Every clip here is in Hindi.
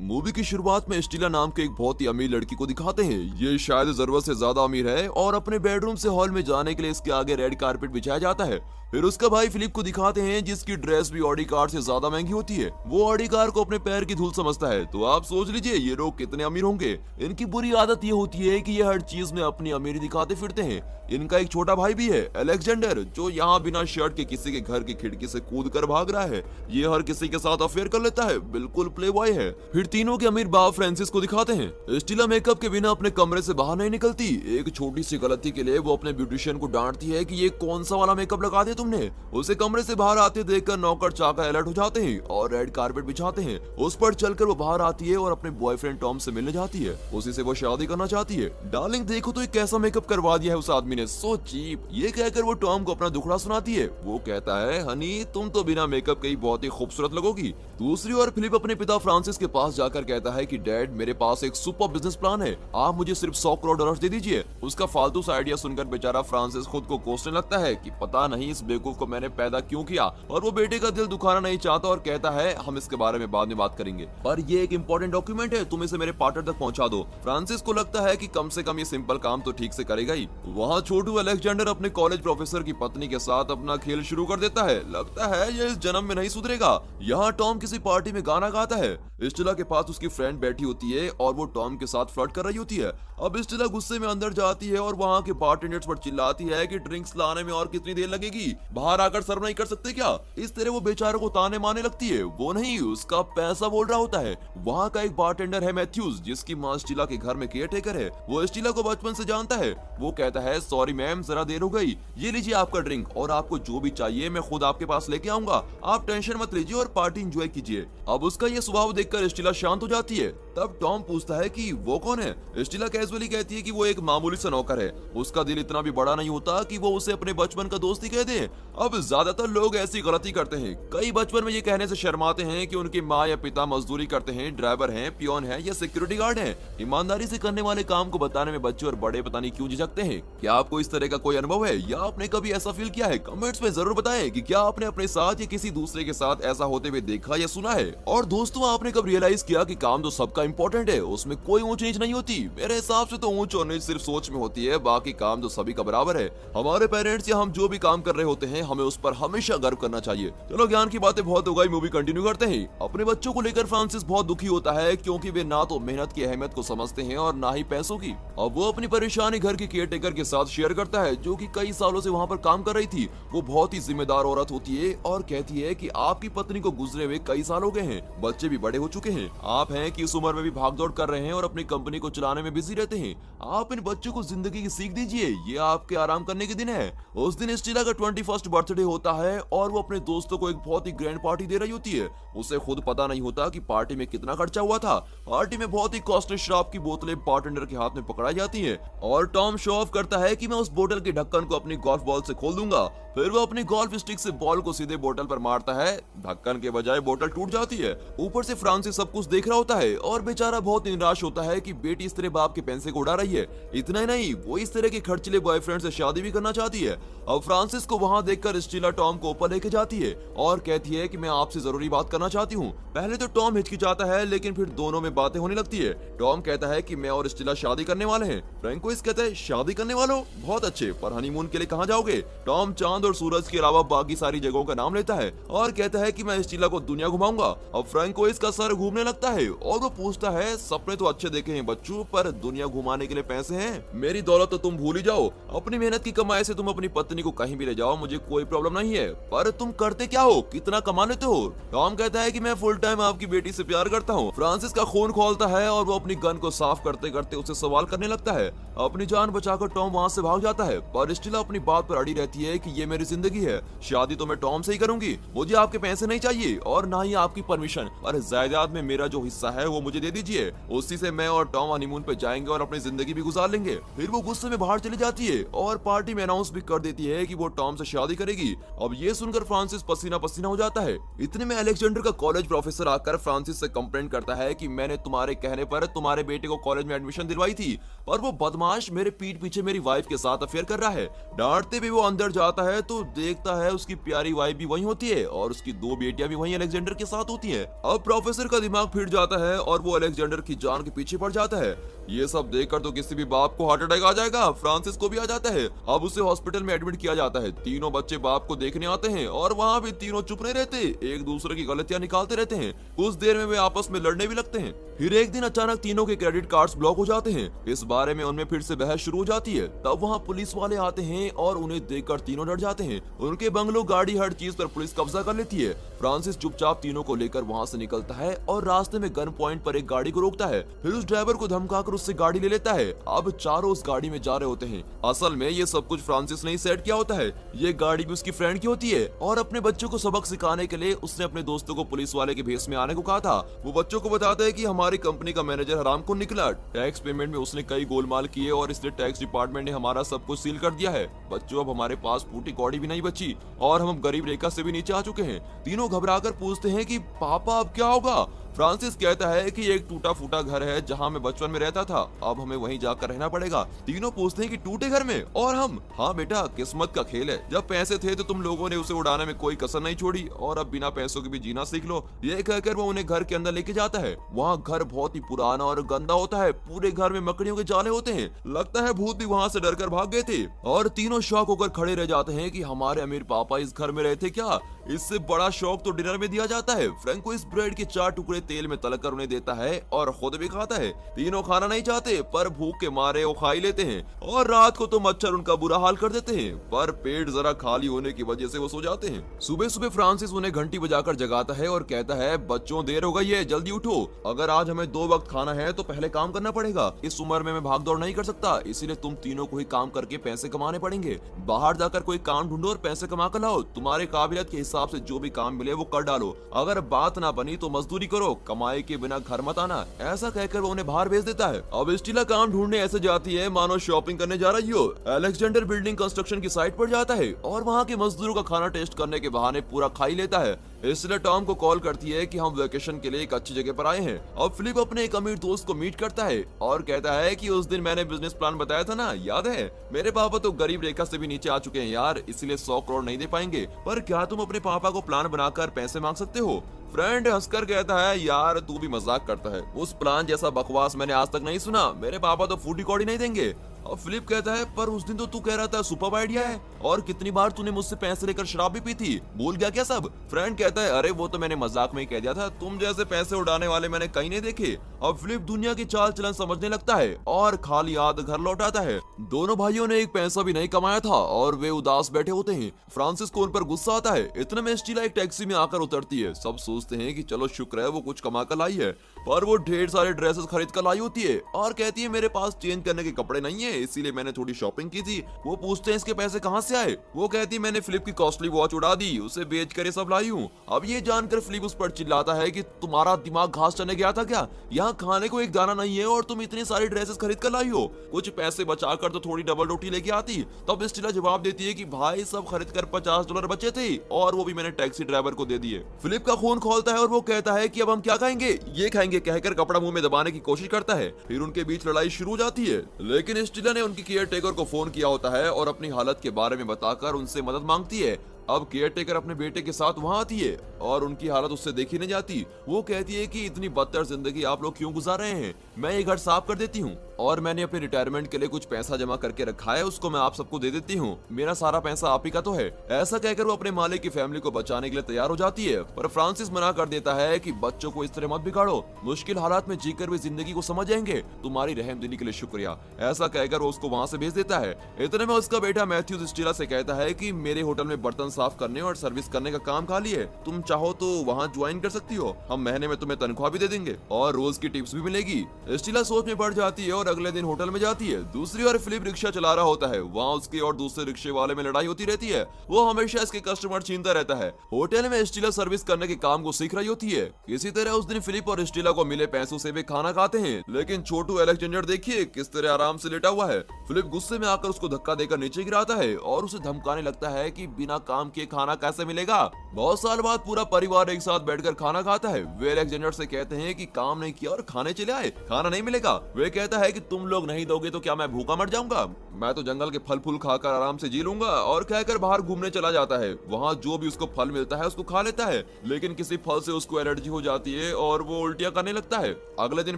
मूवी की शुरुआत में स्टीला नाम के एक बहुत ही अमीर लड़की को दिखाते हैं। ये शायद जरूरत से ज्यादा अमीर है और अपने बेडरूम से हॉल में जाने के लिए इसके आगे रेड कारपेट बिछाया जाता है। फिर उसका भाई फिलिप को दिखाते हैं जिसकी ड्रेस भी ऑडी कार से ज्यादा महंगी होती है। वो ऑडी कार को अपने पैर की धूल समझता है। तो आप सोच लीजिए ये लोग कितने अमीर होंगे। इनकी बुरी आदत ये होती है कि ये हर चीज में अपनी अमीरी दिखाते फिरते हैं। इनका एक छोटा भाई भी है अलेक्जेंडर, जो यहाँ बिना शर्ट के किसी के घर की खिड़की से कूद कर भाग रहा है। ये हर किसी के साथ अफेयर कर लेता है, बिल्कुल प्ले बॉय है। फिर तीनों के अमीर बाप फ्रांसिस को दिखाते हैं। स्टीला मेकअप के बिना अपने कमरे से बाहर नहीं निकलती। एक छोटी सी गलती के लिए वो अपने ब्यूटिशियन को डांटती है कि ये कौन सा वाला मेकअप लगा दिया तुमने। उसे कमरे से बाहर आते देखकर नौकर चाकर अलर्ट हो जाते हैं और रेड कारपेट बिछाते हैं। उस पर चलकर वो बाहर आती है और अपने बॉयफ्रेंड टॉम से मिलने जाती है। उसी से वो शादी करना चाहती है। डार्लिंग देखो तो ये कैसा मेकअप करवा दिया है उस आदमी ने, सो चीप। ये कहकर वो टॉम को अपना दुखड़ा सुनाती है। वो कहता है हनी तुम तो बिना मेकअप के ही बहुत ही खूबसूरत लगोगी। दूसरी ओर फिलिप अपने पिता फ्रांसिस के पास जाकर कहता है कि डैड मेरे पास एक सुपर बिजनेस प्लान है, आप मुझे सिर्फ 100 करोड़ डॉलर दे दीजिए। उसका फालतू सा आइडिया सुनकर बेचारा फ्रांसिस खुद को कोसने लगता है कि पता नहीं इस बेवकूफ को मैंने पैदा क्यों किया। और वो बेटे का दिल दुखाना नहीं चाहता और कहता है हम इसके बारे में बाद में बात करेंगे, पर ये एक इंपॉर्टेंट डॉक्यूमेंट है, तुम इसे मेरे पार्टनर तक पहुंचा दो। फ्रांसिस को लगता है कि कम से कम ये सिंपल काम तो ठीक से करेगा ही। वहाँ छोटू अलेक्जेंडर अपने कॉलेज प्रोफेसर की पत्नी के साथ अपना खेल शुरू कर देता है। लगता है ये इस जन्म में नहीं सुधरेगा। यहाँ टॉम किसी पार्टी में गाना गाता है। स्टेला के पास उसकी फ्रेंड बैठी होती है और वो टॉम के साथ फ्लर्ट कर रही होती है। अब स्टेला गुस्से में अंदर जाती है और वहाँ के बारटेंडर्स पर चिल्लाती है कि ड्रिंक्स लाने में और कितनी देर लगेगी, बाहर आकर सर्व नहीं कर सकते क्या। इस तरह वो बेचारे को ताने मारने लगती है। वो नहीं, उसका पैसा बोल रहा होता है। वहाँ का एक बारटेंडर है मैथ्यूज, जिसकी माँ स्टीला के घर में केयरटेकर है। वो स्टीला को बचपन से जानता है। वो कहता है सॉरी मैम जरा देर हो गई, ये लीजिए आपका ड्रिंक और आपको जो भी चाहिए मैं खुद आपके पास लेके आऊंगा, आप टेंशन मत लीजिए और पार्टी एंजॉय कीजिए। अब उसका ये स्वभाव देखकर स्टीला शांत हो जाती है। तब टॉम पूछता है कि वो कौन है। स्टीला कैजुअली कहती है कि वो एक मामूली सा नौकर है। उसका दिल इतना भी बड़ा नहीं होता कि वो उसे अपने बचपन का दोस्त ही कह दे। अब ज्यादातर लोग ऐसी गलती करते हैं। कई बचपन में ये कहने से शर्माते हैं कि उनकी माँ या पिता मजदूरी करते हैं, ड्राइवर हैं, पियोन है या सिक्योरिटी गार्ड हैं। ईमानदारी से करने वाले काम को बताने में बच्चे और बड़े पता नहीं क्यों झिझकते हैं। क्या आपको इस तरह का कोई अनुभव है या आपने कभी ऐसा फील किया है? कमेंट्स में जरूर बताएं कि क्या आपने अपने साथ या किसी दूसरे के साथ ऐसा होते हुए देखा या सुना है। और दोस्तों आपने कब रियलाइज किया कि काम तो सबका इम्पोर्टेंट है, उसमें कोई ऊंच नीच नहीं होती। मेरे हिसाब से तो ऊंच और नीच सिर्फ सोच में होती है, बाकी काम तो सभी का बराबर है। हमारे पेरेंट्स या हम जो भी काम कर रहे होते हैं हमें उस पर हमेशा गर्व करना चाहिए। चलो ज्ञान की बातें बहुत हो गई, मूवी कंटिन्यू करते हैं। अपने बच्चों को लेकर फ्रांसिस बहुत दुखी होता है क्योंकि वे ना तो मेहनत की अहमियत को समझते हैं और ना ही पैसों की। अब वो अपनी परेशानी घर के केयरटेकर के साथ शेयर करता है जो कि कई सालों से वहाँ पर काम कर रही थी। वो बहुत ही जिम्मेदार औरत होती है और कहती है कि आपकी पत्नी को गुजरे हुए कई साल हो गए हैं, बच्चे भी बड़े हो चुके हैं, आप हैं कि इस उम्र में भी भागदौड़ कर रहे हैं और अपनी कंपनी को चलाने में बिजी रहते हैं। आप इन बच्चों को जिंदगी की सीख दीजिए, ये आपके आराम करने के दिन है। उस दिन स्टीला का 21st बर्थडे होता है और वो अपने दोस्तों को एक बहुत ही ग्रैंड पार्टी दे रही होती है। उसे खुद पता नहीं होता कि पार्टी में कितना खर्चा हुआ था। पार्टी में बहुत ही कॉस्टली शराब की बोतलें बारटेंडर के हाथ में पकड़ाई जाती हैं और टॉम शो ऑफ करता है कि मैं उस बोतल के ढक्कन को अपनी गोल्फ बॉल से खोल दूंगा। फिर वो अपनी गोल्फ स्टिक से बॉल को सीधे बोतल पर मारता है, ढक्कन के बजाय बोतल टूट जाती है। ऊपर से फ्रांसिस सब कुछ देख रहा होता है और बेचारा बहुत निराश होता है कि बेटी इस तरह बाप के पैसे को उड़ा रही है। इतना ही नहीं, वो इस तरह के खर्चीले बॉयफ्रेंड से शादी भी करना चाहती है। अब फ्रांसिस को वहां देखकर स्टीला टॉम को ऊपर लेके जाती है और कहती है कि मैं आपसे जरूरी बात करना चाहती हूँ। पहले तो टॉम हिचकिचाता है लेकिन फिर दोनों में बातें होने लगती है। टॉम कहता है कि मैं और स्टीला शादी करने वाले हैं। फ्रैंकोइस कहता है शादी करने वाले हो, बहुत अच्छे, पर हनीमून के लिए कहाँ जाओगे? टॉम चांद और सूरज के अलावा बाकी सारी जगहों का नाम लेता है और कहता है कि मैं स्टीला को दुनिया घुमाऊंगा। अब फ्रैंकोइस का सर घूमने लगता है और वो पूछता है सपने तो अच्छे देखे हैं बच्चों, पर दुनिया घुमाने के लिए पैसे हैं? मेरी दौलत तो तुम भूल ही जाओ। अपनी मेहनत की कमाई से तुम अपनी पत्नी को कहीं भी ले जाओ, मुझे कोई प्रॉब्लम नहीं है, पर तुम करते क्या हो, कितना कमा लेते हो? टॉम कहता है कि मैं फुल टाइम आपकी बेटी से प्यार करता हूँ। फ्रांसिस का खून खोलता है और वो अपनी गन को साफ करते करते उसे सवाल करने लगता है। अपनी जान बचाकर टॉम वहाँ से भाग जाता है, पर स्टीला अपनी बात पर अड़ी रहती है कि ये मेरी जिंदगी है, शादी तो मैं टॉम से ही करूंगी, मुझे आपके पैसे नहीं चाहिए और ना ही आपकी परमिशन, पर जायदाद में मेरा जो हिस्सा है वो मुझे दे दीजिए, उसी से मैं और टॉम हनीमून पे जाएंगे और अपनी जिंदगी भी गुजार लेंगे। फिर वो गुस्से में बाहर चली जाती है और पार्टी में अनाउंस भी कर देती है कि वो टॉम से शादी करेगी। अब ये सुनकर फ्रांसिस पसीना पसीना हो जाता है। इतने में अलेक्जेंडर का कॉलेज प्रोफेसर आकर फ्रांसिस से कंप्लेंट करता है कि मैंने तुम्हारे कहने पर तुम्हारे बेटे को कॉलेज में एडमिशन दिलवाई थी, पर वो बदमाश मेरे पीठ पीछे मेरी वाइफ के साथ अफेयर कर रहा है। डांटते भी वो अंदर जाता है है तो देखता है उसकी प्यारी वाइफ भी वहीं होती है और उसकी 2 बेटियां भी वहीं अलेक्जेंडर के साथ होती हैं। अब प्रोफेसर का दिमाग फिर जाता है और वो अलेक्जेंडर की जान के पीछे पड़ जाता है। ये सब देखकर तो किसी भी बाप को हार्ट अटैक आ जाएगा, फ्रांसिस को भी आ जाता है। अब उसे हॉस्पिटल में एडमिट किया जाता है। तीनों बच्चे बाप को देखने आते हैं और वहाँ भी तीनों चुप नहीं रहते, एक दूसरे की गलतियां निकालते रहते हैं। कुछ देर में वे आपस में लड़ने भी लगते हैं। फिर एक दिन अचानक तीनों के क्रेडिट कार्ड्स ब्लॉक हो जाते हैं। इस बारे में उनमें फिर से बहस शुरू हो जाती है। तब वहाँ पुलिस वाले आते हैं और उन्हें देखकर तीनों डर जाते हैं। उनके बंगलो, गाड़ी, हर चीज पर पुलिस कब्जा कर लेती है। फ्रांसिस चुपचाप तीनों को लेकर वहाँ से निकलता है और रास्ते में गन पॉइंट पर एक गाड़ी को रोकता है। फिर उस ड्राइवर को धमकाकर उससे गाड़ी ले लेता है। अब चारों उस गाड़ी में जा रहे होते हैं। असल में ये सब कुछ फ्रांसिस ने ही सेट किया होता है। ये गाड़ी भी उसकी फ्रेंड की होती है और अपने बच्चों को सबक सिखाने के लिए उसने अपने दोस्तों को पुलिस वाले के भेस में आने को कहा था। वो बच्चों को बताता है कि हमारी कंपनी का मैनेजर हराम को निकला, टैक्स पेमेंट में उसने कई गोलमाल किए और इसलिए टैक्स डिपार्टमेंट ने हमारा सब कुछ सील कर दिया है। बच्चों, अब हमारे पास फूटी कौड़ी भी नहीं बची और हम गरीब रेखा से भी नीचे आ चुके हैं। तीनों घबराकर पूछते हैं कि पापा अब क्या होगा। फ्रांसिस कहता है कि एक टूटा फूटा घर है जहां मैं बचपन में रहता था, अब हमें वहीं जाकर रहना पड़ेगा। तीनों पूछते हैं कि टूटे घर में, और हम, हाँ बेटा, किस्मत का खेल है। जब पैसे थे तो तुम लोगों ने उसे उड़ाने में कोई कसर नहीं छोड़ी और अब बिना पैसों के भी जीना सीख लो। ये कहकर वो उन्हें घर के अंदर लेके जाता है। वहाँ घर बहुत ही पुराना और गंदा होता है। पूरे घर में मकड़ियों के जाले होते हैं। लगता है भूत भी वहाँ से डरकर भाग गए थे। और तीनों शॉक होकर खड़े रह जाते हैं कि हमारे अमीर पापा इस घर में रहते क्या। इससे बड़ा शौक तो डिनर में दिया जाता है। फ्रैंक को इस ब्रेड के 4 टुकड़े तेल में तलकर उन्हें देता है और खुद भी खाता है। तीनों खाना नहीं चाहते पर भूख के मारे वो खा ही लेते हैं और रात को तो मच्छर उनका बुरा हाल कर देते हैं, पर पेट जरा खाली होने की वजह से वो सो जाते हैं। सुबह सुबह फ्रांसिस उन्हें घंटी बजाकर जगाता है और कहता है, बच्चों देर हो गई है, जल्दी उठो। अगर आज हमें 2 वक्त खाना है तो पहले काम करना पड़ेगा। इस उम्र में मैं भाग दौड़ नहीं कर सकता, इसीलिए तुम तीनों को ही काम करके पैसे कमाने पड़ेंगे। बाहर जाकर कोई काम ढूंढो और पैसे कमा कर लाओ। तुम्हारे काबिलियत के हिसाब से जो भी काम मिले वो कर डालो। अगर बात ना बनी तो मजदूरी करो, कमाई के बिना घर मत आना। ऐसा कहकर वो उन्हें बाहर भेज देता है। अब स्टीला काम ढूंढने ऐसे जाती है मानो शॉपिंग करने जा रही हो। अलेक्जेंडर बिल्डिंग कंस्ट्रक्शन की साइट पर जाता है और वहाँ के मजदूरों का खाना टेस्ट करने के बहाने पूरा खा ही लेता है। इसलिए टॉम को कॉल करती है कि हम वेकेशन के लिए एक अच्छी जगह पर आए हैं। अब फिलिप अपने एक अमीर दोस्त को मीट करता है और कहता है कि उस दिन मैंने बिजनेस प्लान बताया था ना, याद है? मेरे पापा तो गरीब रेखा से भी नीचे आ चुके हैं यार, इसलिए 100 करोड़ नहीं दे पाएंगे, पर क्या तुम अपने पापा को प्लान बनाकर पैसे मांग सकते हो? फ्रेंड हंसकर कहता है, यार तू भी मजाक करता है, उस प्लान जैसा बकवास मैंने आज तक नहीं सुना। मेरे पापा तो फूटी कौड़ी नहीं देंगे। और फिलिप कहता है, पर उस दिन तो तू कह रहा था सुपर आइडिया है, और कितनी बार तूने मुझसे पैसे लेकर शराब भी पी थी, भूल गया क्या सब? फ्रेंड कहता है, अरे वो तो मैंने मजाक में ही कह दिया था, तुम जैसे पैसे उड़ाने वाले मैंने कहीं नहीं देखे। अब फिलिप दुनिया की चाल चलन समझने लगता है और खाली हाथ घर लौट आता है। दोनों भाइयों ने एक पैसा भी नहीं कमाया था और वे उदास बैठे होते हैं। फ्रांसिस को उन पर गुस्सा आता है। इतने में स्टीला एक टैक्सी में आकर उतरती है। सब सोचते हैं कि चलो शुक्र है वो कुछ कमा कर लाई है, पर वो ढेर सारे ड्रेसेस खरीद कर लाई होती है और कहती है, मेरे पास चेंज करने के कपड़े नहीं है, इसीलिए मैंने थोड़ी शॉपिंग की थी। वो पूछते हैं, इसके पैसे कहाँ से आए? वो कहती है, मैंने फिलिप की कॉस्टली वॉच उड़ा दी, उसे बेच कर ये सब लाई हूँ। अब ये जानकर फिलिप उस पर चिल्लाता है कि तुम्हारा दिमाग घास चढ़ने गया था क्या? यहाँ खाने को एक दाना नहीं है और तुम इतनी सारी ड्रेसेस खरीद कर लाई हो। कुछ पैसे बचाकर तो थोड़ी डबल रोटी लेके आती। तब स्टीला जवाब देती है कि भाई सब खरीद कर $50 बचे थे और वो भी मैंने टैक्सी ड्राइवर को दे दिए। फिलिप का खून खोलता है और वो कहता है कि अब हम क्या खाएंगे? ये खाएंगे कहकर कपड़ा मुंह में दबाने की कोशिश करता है। फिर उनके बीच लड़ाई शुरू हो जाती है, लेकिन स्टीला ने उनकी केयरटेकर को फोन किया होता है और अपनी हालत के बारे में बताकर उनसे मदद मांगती है। अब केयरटेकर अपने बेटे के साथ वहाँ आती है और उनकी हालत उससे देखी नहीं जाती। वो कहती है कि इतनी बदतर जिंदगी आप लोग क्यों गुजार रहे हैं? मैं ये घर साफ कर देती हूँ और मैंने अपने रिटायरमेंट के लिए कुछ पैसा जमा करके रखा है, उसको मैं आप सबको दे देती हूँ। मेरा सारा पैसा आप ही का तो है। ऐसा कहकर वो अपने मालिक की फैमिली को बचाने के लिए तैयार हो जाती है, पर फ्रांसिस मना कर देता है कि बच्चों को इस तरह मत बिगाड़ो, मुश्किल हालात में जीकर भी जिंदगी को समझ जाएंगे। तुम्हारी रहमदिली के लिए शुक्रिया। ऐसा कहकर वो उसको वहाँ से भेज देता है। इतने में उसका बेटा मैथ्यूज स्टीला से कहता है कि मेरे होटल में बर्तन साफ करने और सर्विस करने का काम खाली है, तुम चाहो तो वहाँ ज्वाइन कर सकती हो, हम महीने में तुम्हें तनख्वाह भी दे देंगे और रोज की टिप्स भी मिलेगी। स्टीला सोच में पड़ जाती है और अगले दिन होटल में जाती है। दूसरी ओर फिलिप रिक्शा चला रहा होता है। वहाँ उसके और दूसरे रिक्शे वाले में लड़ाई होती रहती है। वो हमेशा इसके कस्टमर छीनता रहता है। होटल में स्टीला सर्विस करने के काम को सीख रही होती है। इसी तरह उस दिन फिलिप और स्टीला को मिले पैसों से वे खाना खाते हैं, लेकिन छोटू अलेक्जेंडर देखिए किस तरह आराम से लेटा हुआ है। फिलिप गुस्से में आकर उसको धक्का देकर नीचे गिराता है और उसे धमकाने लगता है कि बिना काम नाम के खाना कैसे मिलेगा। बहुत साल बाद पूरा परिवार एक साथ बैठकर खाना खाता है। वे अलेक्जेंडर से कहते हैं कि काम नहीं किया और खाने चले आए, खाना नहीं मिलेगा। वे कहता है कि तुम लोग नहीं दोगे तो क्या मैं भूखा मर जाऊंगा, मैं तो जंगल के फल फूल खाकर आराम से जी लूंगा। और कहकर बाहर घूमने चला जाता है। वहाँ जो भी उसको फल मिलता है उसको खा लेता है, लेकिन किसी फल से उसको एलर्जी हो जाती है और वो उल्टियां करने लगता है। अगले दिन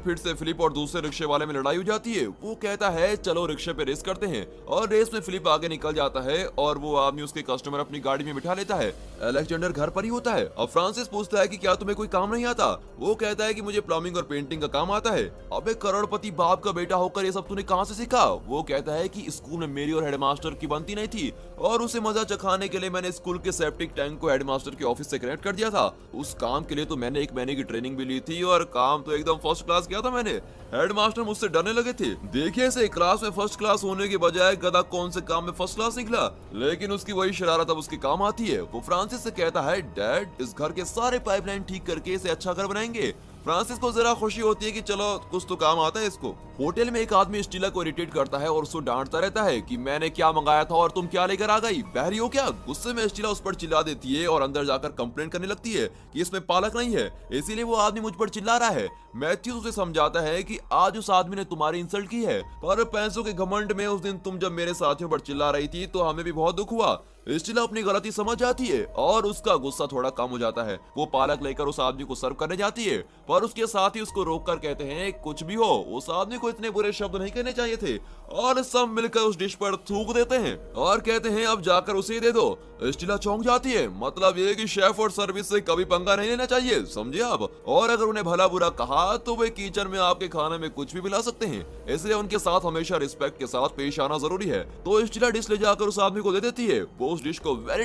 फिर से फिलिप और दूसरे रिक्शे वाले में लड़ाई हो जाती है। वो कहता है चलो रिक्शे पे रेस करते हैं, और रेस में फिलिप आगे निकल जाता है और वो आदमी उसके कस्टमर अपनी गाड़ी में बिठा लेता है। अलेक्जेंडर घर पर ही होता है। अब फ्रांसिस पूछता है कि क्या तुम्हें कोई काम नहीं आता। वो कहता है कि मुझे प्लम्बिंग और पेंटिंग का काम आता है। अबे करोड़पति बाप का बेटा होकर ये सब तूने कहां से सीखा। वो कहता है कि स्कूल में मेरी और हेडमास्टर की बनती नहीं थी, और उसे मजा चखाने के लिए मैंने स्कूल के सेप्टिक टैंक को हेडमास्टर के ऑफिस से कनेक्ट कर दिया था। उस काम के लिए तो मैंने 1 महीने की ट्रेनिंग भी ली थी, और काम तो एकदम फर्स्ट क्लास किया था मैंने। हेडमास्टर मुझसे डरने लगे थे। देखिए इसे क्लास में फर्स्ट क्लास होने के बजाय गधा कौन से काम में फर्स्ट क्लास निकला, लेकिन उसकी वही शरारत अब उसके काम आती है। वो फ्रांसिस से कहता है डैड इस घर के सारे पाइपलाइन ठीक करके इसे अच्छा घर बनाएंगे। फ्रांसिस को जरा खुशी होती है कि चलो कुछ तो काम आता है इसको। होटल में एक आदमी स्टीला को इरिटेट करता है और उसको डांटता रहता है कि मैंने क्या मंगाया था और तुम क्या लेकर आ गई, बहरी हो क्या। गुस्से में स्टीला उस पर चिल्ला देती है और अंदर जाकर कंप्लेन करने लगती है कि इसमें पालक नहीं है, इसीलिए वो आदमी मुझ पर चिल्ला रहा है। मैथ्यूज उसे समझाता है कि आज उस आदमी ने तुम्हारी इंसल्ट की है, पर पैसों के घमंड में उस दिन तुम जब मेरे साथियों पर चिल्ला रही थी तो हमें भी बहुत दुख हुआ। स्टीला अपनी गलती समझ जाती है और उसका गुस्सा थोड़ा कम हो जाता है। वो पालक लेकर उस आदमी को सर्व करने जाती है, पर उसके साथी उसको रोककर कहते हैं कुछ भी हो उस आदमी को इतने बुरे शब्द नहीं कहने चाहिए थे, और सब मिलकर उस डिश पर थूक देते हैं और कहते हैं अब जाकर उसे दे दो। स्टीला चौंक जाती है। मतलब ये कि शेफ और सर्विस से कभी पंगा नहीं लेना चाहिए, समझे आप। और अगर उन्हें भला बुरा कहा तो वे किचन में आपके खाने में कुछ भी मिला सकते हैं, इसलिए उनके साथ हमेशा रिस्पेक्ट के साथ पेश आना जरूरी है। तो स्टीला डिश ले जाकर उस आदमी को दे देती है। वो उस डिश को वेरी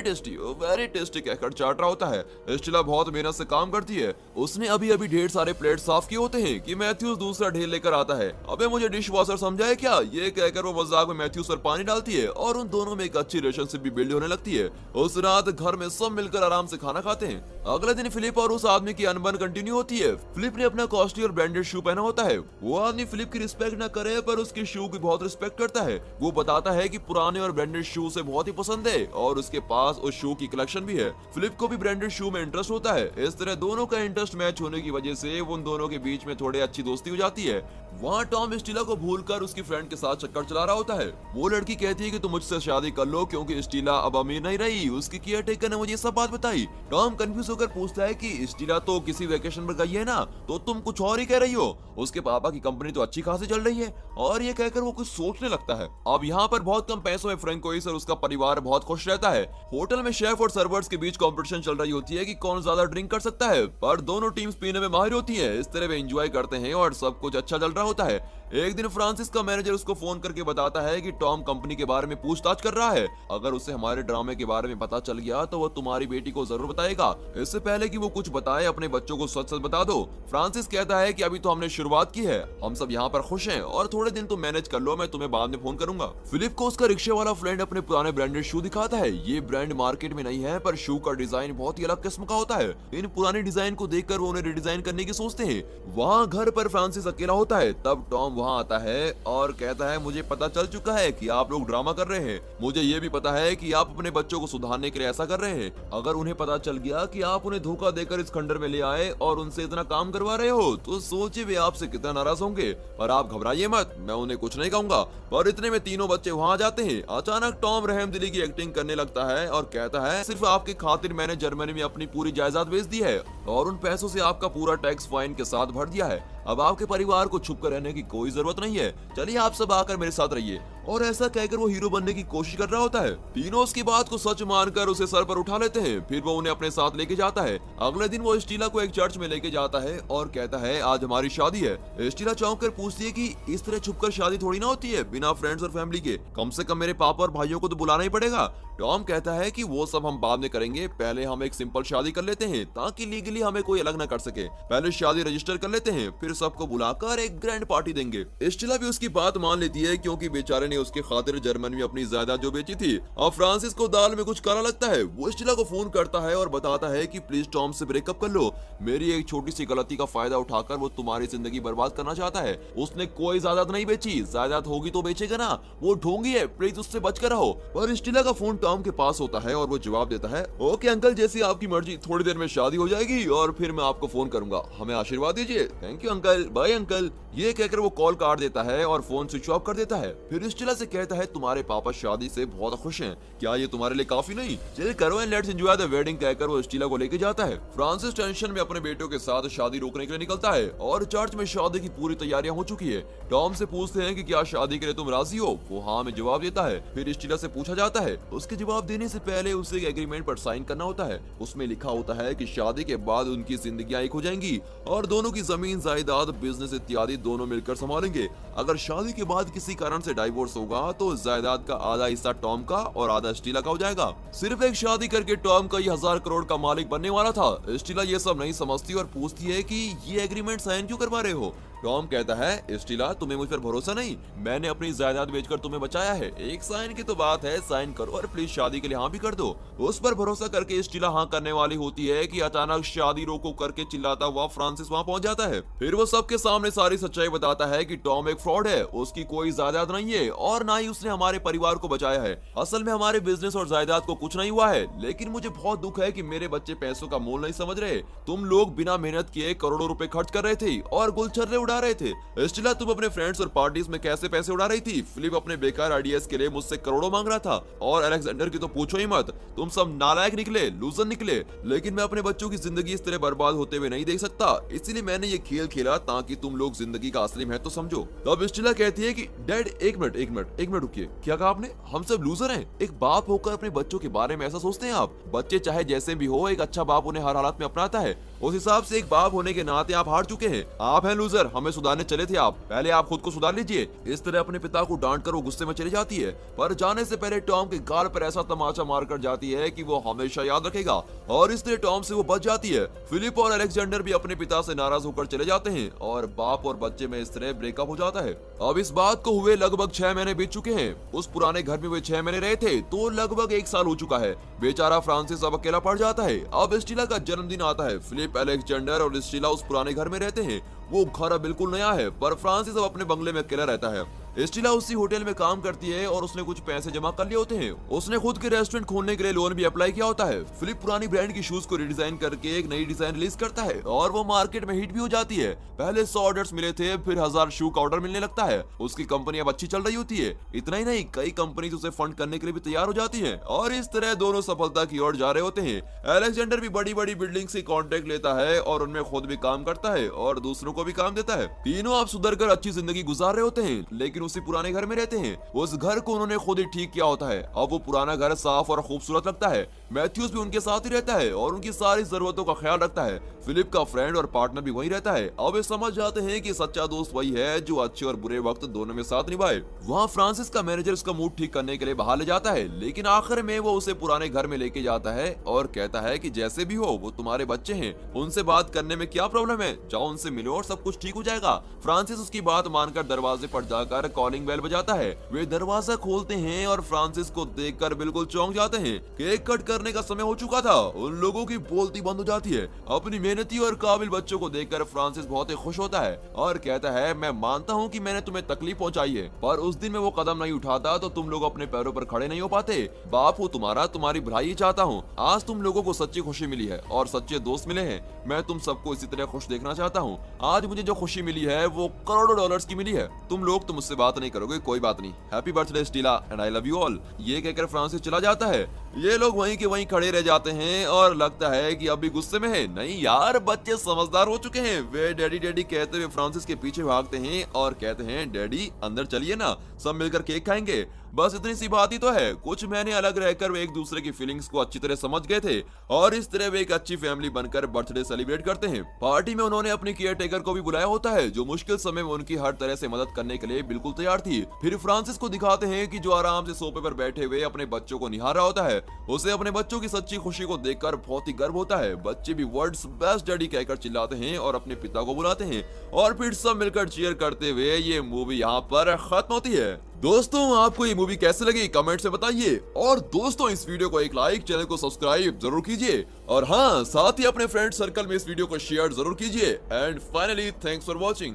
टेस्टी कहकर चाट रहा होता है। स्टीला बहुत मेहनत से काम करती है। उसने अभी अभी ढेर सारे प्लेट साफ किए होते हैं कि मैथ्यूज दूसरा ढेर लेकर आता है। अबे मुझे डिश वॉशर समझाए क्या, ये कहकर वो मजाक में मैथ्यूज पर पानी डालती है और उन दोनों में एक अच्छी रिलेशनशिप भी बिल्ड होने लगती है। उस रात घर में सब मिलकर आराम से खाना खाते हैं। अगले दिन फिलिप और उस आदमी की अनबन कंटिन्यू होती है। फिलिप ने अपना कॉस्टली और ब्रांडेड शू पहना होता है। वो आदमी फिलिप की रिस्पेक्ट न करे पर उसके शू की बहुत रिस्पेक्ट करता है। वो बताता है कि पुराने और ब्रांडेड शू उसे बहुत ही पसंद है और उसके पास उस शू की कलेक्शन भी है। फिलिप को भी ब्रांडेड शू में इंटरेस्ट होता है। इस तरह दोनों का इंटरेस्ट मैच होने की वजह से उन दोनों के बीच में थोड़ी अच्छी दोस्ती हो जाती है। वहाँ टॉम स्टीला को भूलकर उसकी फ्रेंड के साथ चक्कर चला रहा होता है। वो लड़की कहती है कि तुम मुझसे शादी कर लो क्योंकि स्टीला अब अमीर नहीं रही, उसकी केयरटेकर ने मुझे सब बात बताई। टॉम कंफ्यूज होकर पूछता है कि स्टीला तो किसी वेकेशन पर गई है ना, तो तुम कुछ और ही कह रही हो। उसके पापा की कंपनी तो अच्छी खासी चल रही है, और ये कहकर वो कुछ सोचने लगता है। अब यहाँ पर बहुत कम पैसों में फ्रैंकोइस और उसका परिवार बहुत खुश रहता है। होटल में शेफ और सर्वर्स के बीच कंपटीशन चल रही होती है कि कौन ज्यादा ड्रिंक कर सकता है, पर दोनों टीम्स पीने में माहिर होती है। इस तरह वे एंजॉय करते हैं और सब कुछ अच्छा चल रहा होता है। एक दिन फ्रांसिस का मैनेजर उसको फोन करके बताता है कि टॉम कंपनी के बारे में पूछताछ कर रहा है। अगर उसे हमारे ड्रामे के बारे में पता चल गया तो वो तुम्हारी बेटी को जरूर बताएगा। इससे पहले कि वो कुछ बताए अपने बच्चों को सच सच बता दो। फ्रांसिस कहता है कि अभी तो हमने शुरुआत की है, हम सब यहाँ पर खुश हैं और थोड़े दिन तुम मैनेज कर लो, मैं तुम्हें बाद में फोन करूंगा। फिलिप को उसका रिक्शे वाला फ्रेंड अपने पुराने ब्रांडेड शू दिखाता है। ये ब्रांड मार्केट में नहीं है, पर शू का डिजाइन बहुत ही अलग किस्म का होता है। इन पुराने डिजाइन को देखकर वो उन्हें रिडिजाइन करने की सोचते हैं। वहाँ घर पर फ्रांसिस अकेला होता है। तब टॉम वहाँ आता है और कहता है मुझे पता चल चुका है कि आप लोग ड्रामा कर रहे हैं। मुझे ये भी पता है कि आप अपने बच्चों को सुधारने के लिए ऐसा कर रहे हैं। अगर उन्हें पता चल गया कि आप उन्हें धोखा देकर इस खंडर में ले आए और उनसे इतना काम करवा रहे हो तो सोचिए वे आपसे कितना नाराज होंगे। पर आप घबराइए मत, मैं उन्हें कुछ नहीं कहूंगा। पर इतने में तीनों बच्चे वहाँ जाते हैं। अचानक टॉम रहमदिली की एक्टिंग करने लगता है और कहता है सिर्फ आपके खातिर मैंने जर्मनी में अपनी पूरी जायदाद बेच दी है और उन पैसों से आपका पूरा टैक्स फाइन के साथ भर दिया है। अब आपके परिवार को छुप कर रहने की कोई जरूरत नहीं है, चलिए आप सब आकर मेरे साथ रहिए। और ऐसा कहकर वो हीरो बनने की कोशिश कर रहा होता है। तीनों उसकी बात को सच मानकर उसे सर पर उठा लेते हैं। फिर वो उन्हें अपने साथ लेके जाता है। अगले दिन वो स्टीला को एक चर्च में लेके जाता है और कहता है आज हमारी शादी है। स्टीला चौंक कर पूछती है कि इस तरह छुपकर शादी थोड़ी ना होती है बिना फ्रेंड्स और फैमिली के, कम से कम मेरे पापा और भाइयों को तो बुलाना ही पड़ेगा। टॉम कहता है कि वो सब हम बाद में करेंगे, पहले हम एक सिंपल शादी कर लेते हैं ताकि लीगली हमें कोई अलग ना कर सके। पहले शादी रजिस्टर कर लेते हैं, फिर सबको बुलाकर एक ग्रैंड पार्टी देंगे। स्टीला भी उसकी बात मान लेती है क्योंकि बेचारे ने उसके खातिर जर्मनी में अपनी जायदाद जो बेची थी। अब फ्रांसिस को दाल में कुछ काला लगता है। वो स्टिला को फोन करता है और बताता है कि प्लीज टॉम से ब्रेकअप कर लो, मेरी एक छोटी सी गलती का फायदा उठाकर वो तुम्हारी जिंदगी बर्बाद करना चाहता है। उसने कोई जायदाद नहीं बेची, जायदाद होगी तो बेचेगा ना, वो ढोंगी है, प्लीज उससे बच कर रहो। पर स्टिला का फोन टॉम के पास होता है और वो जवाब देता है, ओके अंकल, जैसी आपकी मर्जी, थोड़ी देर में शादी हो जाएगी और फिर मैं आपको फोन करूंगा, हमें आशीर्वाद दीजिए। Thank you uncle, bye uncle. ये कहकर वो कॉल काट देता है और फोन स्विच ऑफ कर देता है। फिर स्टिला से कहता है, तुम्हारे पापा शादी से बहुत खुश हैं, क्या ये तुम्हारे लिए काफी नहीं? चल करो and let's enjoy the wedding कहकर वो स्टिला को लेके जाता है। फ्रांसिस टेंशन में अपने बेटों के साथ शादी रोकने के लिए निकलता है और चर्च में शादी की पूरी तैयारियां हो चुकी है। टॉम से पूछते हैं कि क्या शादी के लिए तुम राजी हो? वो हाँ में जवाब देता है। फिर स्टिला से पूछा जाता है, उसके जवाब देने से पहले उसे एक एग्रीमेंट पर साइन करना होता है। उसमें लिखा होता है कि शादी के बाद उनकी जिंदगियां एक हो जाएंगी और दोनों की जमीन, जायदाद, बिजनेस इत्यादि दोनों मिलकर संभालेंगे। अगर शादी के बाद किसी कारण से डाइवोर्स होगा तो जायदाद का आधा हिस्सा टॉम का और आधा स्टिला का हो जाएगा। सिर्फ एक शादी करके टॉम कई हजार करोड़ का मालिक बनने वाला था। स्टिला ये सब नहीं समझती और पूछती है कि ये एग्रीमेंट साइन क्यों करवा रहे हो? टॉम कहता है, स्टिला तुम्हें मुझ पर भरोसा नहीं, मैंने अपनी जायदाद बेचकर तुम्हें बचाया है, एक साइन की तो बात है, साइन करो और प्लीज शादी के लिए हाँ भी कर दो। उस पर भरोसा करके स्टिला हाँ करने वाली होती है कि अचानक शादी रोको करके चिल्लाता हुआ फ्रांसिस वहाँ पहुँच जाता है। फिर वो सबके सामने सारी सच्चाई बताता है कि टॉम एक फ्रॉड है, उसकी कोई जायदाद नहीं है और ना ही उसने हमारे परिवार को बचाया है। असल में हमारे बिजनेस और जायदाद को कुछ नहीं हुआ है, लेकिन मुझे बहुत दुख है कि मेरे बच्चे पैसों का मोल नहीं समझ रहे। तुम लोग बिना मेहनत किए करोड़ों रुपए खर्च कर रहे थे और गुलछर्रे उड़ा रहे थे। स्टिला, तुम अपने फ्रेंड्स और पार्टीज में कैसे पैसे उड़ा रही थी? फिलिप अपने बेकार आइडियाज के लिए मुझसे करोड़ों मांग रहा था और अलेक्जेंडर की तो पूछो ही मत। तुम सब नालायक निकले, लूजर निकले, लेकिन मैं अपने बच्चों की जिंदगी इस तरह बर्बाद होते हुए नहीं देख सकता, इसीलिए मैंने ये खेल खेला ताकि तुम लोग जिंदगी का असली महत्व तो समझो। तब स्टिला कहती है कि डैड एक मिनट रुकिए, क्या कहा आपने? हम सब लूजर हैं? एक बाप होकर अपने बच्चों के बारे में ऐसा सोचते हैं आप? बच्चे चाहे जैसे भी हो, एक अच्छा बाप उन्हें हर हालत में अपनाता है। उस हिसाब से एक बाप होने के नाते आप हार चुके हैं। आप हैं लूजर, हमें सुधारने चले थे आप, पहले आप खुद को सुधार लीजिए। इस तरह अपने पिता को डांट कर वो गुस्से में चली जाती है, पर जाने से पहले टॉम के गाल पर ऐसा तमाचा मारकर जाती है कि वो हमेशा याद रखेगा और इस तरह टॉम से वो बच जाती है। फिलिप और अलेक्जेंडर भी अपने पिता से नाराज होकर चले जाते हैं और बाप और बच्चे में इस तरह ब्रेकअप हो जाता है। अब इस बात को हुए लगभग 6 महीने बीत चुके हैं। उस पुराने घर में वे 6 महीने रहे थे तो लगभग 1 साल हो चुका है। बेचारा फ्रांसिस अब अकेला पड़ जाता है। अब स्टिला का जन्मदिन आता है। फिलिप, अलेक्जेंडर और स्टिला उस पुराने घर में रहते हैं। वो घर अब बिल्कुल नया है, पर फ्रांसिस अब अपने बंगले में अकेला रहता है। स्टिला उसी होटल में काम करती है और उसने कुछ पैसे जमा कर लिए होते हैं। उसने खुद के रेस्टोरेंट खोलने के लिए लोन भी अप्लाई किया होता है। फिलिप पुरानी ब्रांड की शूज को रिडिजाइन करके एक नई डिजाइन रिलीज करता है और वो मार्केट में हिट भी हो जाती है। पहले 100 ऑर्डर्स मिले थे, फिर 1000 शू का ऑर्डर मिलने लगता है। उसकी कंपनी अब अच्छी चल रही होती है। इतना ही नहीं, कई कंपनी उसे फंड करने के लिए भी तैयार हो जाती है और इस तरह दोनों सफलता की ओर जा रहे होते हैं। अलेक्जेंडर भी बड़ी बड़ी बिल्डिंग से कॉन्ट्रैक्ट लेता है और उनमें खुद भी काम करता है और दूसरों को भी काम देता है। तीनों अब सुधर कर अच्छी जिंदगी गुजार रहे होते हैं, लेकिन उसी पुराने घर में रहते हैं। उस घर को उन्होंने खुद ही ठीक किया होता है। अब वो पुराना घर साफ और खूबसूरत लगता है। मैथ्यूज भी उनके साथ ही रहता है और उनकी सारी जरूरतों का ख्याल रखता है। फिलिप का फ्रेंड और पार्टनर भी वही रहता है। अब वे समझ जाते हैं कि सच्चा दोस्त वही है जो अच्छे और बुरे वक्त दोनों में साथ निभाए। वहाँ फ्रांसिस का मैनेजर उसका मूड ठीक करने के लिए बाहर ले जाता है, लेकिन आखिर में वो उसे पुराने घर में लेके जाता है और कहता है कि जैसे भी हो वो तुम्हारे बच्चे हैं, उनसे बात करने में क्या प्रॉब्लम है, जाओ उनसे मिलो और सब कुछ ठीक हो जाएगा। फ्रांसिस उसकी बात मानकर दरवाजे पर जाकर कॉलिंग बेल बजाता है। वे दरवाजा खोलते हैं और फ्रांसिस को देखकर बिल्कुल चौंक जाते हैं। केक कट करने का समय हो चुका था। उन लोगों की बोलती बंद हो जाती है। अपनी मेहनती और काबिल बच्चों को देखकर फ्रांसिस बहुत ही खुश होता है और कहता है, मैं मानता हूँ कि मैंने तुम्हें तकलीफ पहुंचाई है, पर उस दिन मैं वो कदम नहीं उठाता तो तुम लोग अपने पैरों पर खड़े नहीं हो पाते। बाप हूँ तुम्हारा, तुम्हारी भलाई चाहता हूँ। आज तुम लोगों को सच्ची खुशी मिली है और सच्चे दोस्त मिले हैं। मैं तुम सबको इसी तरह खुश देखना चाहता हूँ। आज मुझे जो खुशी मिली है वो करोड़ों डॉलर्स की मिली है। तुम लोग तो मुझसे बात नहीं करोगे, कोई बात नहीं। Happy birthday Stella and I love you all. ये कहकर फ्रांसिस चला जाता है। ये लोग वहीं के वहीं खड़े रह जाते हैं और लगता है कि अभी गुस्से में है। नहीं यार, बच्चे समझदार हो चुके हैं। वे डैडी डैडी कहते हुए फ्रांसिस के पीछे भागते हैं और कहते हैं, डैडी अंदर चलिए ना, सब मिलकर केक खाएंगे। बस इतनी सी बात ही तो है। कुछ महीने अलग रहकर वे एक दूसरे की फीलिंग्स को अच्छी तरह समझ गए थे और इस तरह वे एक अच्छी फैमिली बनकर बर्थडे सेलिब्रेट करते हैं। पार्टी में उन्होंने अपनी केयर टेकर को भी बुलाया होता है, जो मुश्किल समय में उनकी हर तरह से मदद करने के लिए बिल्कुल तैयार थी। फिर फ्रांसिस को दिखाते हैं कि जो आराम से सोफे पर बैठे हुए अपने बच्चों को निहार रहा होता है। उसे अपने बच्चों की सच्ची खुशी को देखकर बहुत ही गर्व होता है। बच्चे भी वर्ल्ड्स बेस्ट डैडी कहकर चिल्लाते हैं और अपने पिता को बुलाते हैं और फिर सब मिलकर चीयर करते हुए ये मूवी यहाँ पर खत्म होती है। दोस्तों आपको ये मूवी कैसे लगी कमेंट से बताइए, और दोस्तों इस वीडियो को एक लाइक, चैनल को सब्सक्राइब जरूर कीजिए, और हाँ साथ ही अपने फ्रेंड सर्कल में इस वीडियो को शेयर जरूर कीजिए। And finally thanks for watching.